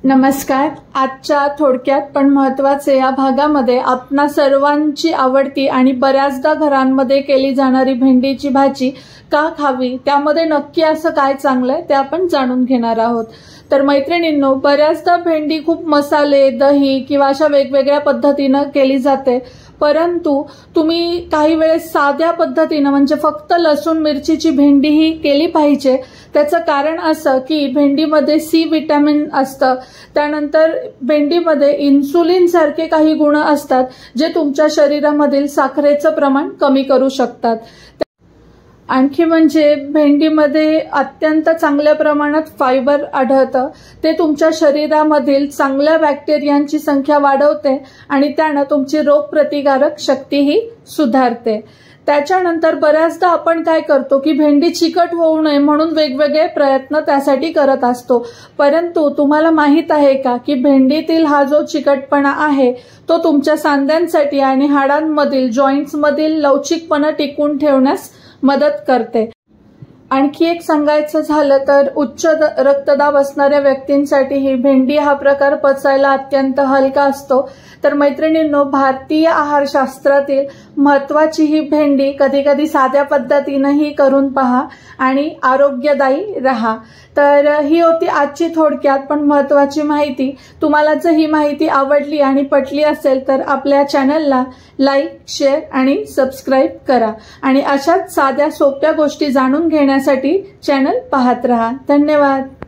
नमस्कार। आजच्या थोडक्यात पण महत्त्वाचे या भागामध्ये आपणा सर्वांची आवडती आणि बऱ्याचदा घरांमध्ये केली जाणारी भेंडीची भाजी का खावी, त्यामध्ये नक्की असं काय चांगलं आहे ते आपण जाणून घेणार आहोत। तर मैत्रिणींनो, बऱ्याचदा भेंडी खूप मसाले, दही किंवा अशा वेगवेगळ्या पद्धतीने केली जाते, परंतु तुम्ही काही वेळेस साध्या पद्धतीने म्हणजे फक्त लसूण मिरचीची भेंडी ही केली पाहिजे। त्याचं कारण असं की भेंडीमध्ये सी विटॅमिन असतं, त्यानंतर भेंडीमध्ये इन्सुलिन सारखे काही गुण असतात जे तुमच्या शरीरामधील साखरेचं प्रमाण कमी करू शकतात। आणखी म्हणजे भेंडीमध्ये अत्यंत चांगल्या प्रमाणात फायबर आढळतं, ते तुमच्या शरीरामधील चांगल्या बॅक्टेरियांची संख्या वाढवते आणि त्याने तुमची रोगप्रतिकारक शक्तीही सुधारते। त्याच्यानंतर बऱ्याचदा आपण काय करतो की भेंडी चिकट होऊ नये म्हणून वेगवेगळे प्रयत्न त्यासाठी करत असतो, परंतु तुम्हाला माहित आहे का की भेंडीतील हा जो चिकटपणा आहे तो तुमच्या सांध्यांसाठी आणि हाडांमधील जॉइंट्समधील लवचिकपणा टिकवून ठेवण्यास मदत करते। आणखी एक सांगायचं झालं तर उच्च रक्तदाब असणाऱ्या व्यक्तींसाठी ही भेंडी हा प्रकार पचायला अत्यंत हलका असतो। तर मैत्रिणींनो, भारतीय आहारशास्त्रातील महत्त्वाची ही भेंडी कधी कधी साध्या पद्धतीनेही करून पहा आणि आरोग्यदायी रहा। तर ही होती आजची थोडक्यात पण महत्त्वाची माहिती। तुम्हाला जर ही माहिती आवडली आणि पटली असेल तर आपल्या चॅनलला लाईक, शेअर आणि सबस्क्राईब करा आणि अशाच साध्या सोप्या गोष्टी जाणून घेण्यासाठी चॅनल पाहत रहा। धन्यवाद।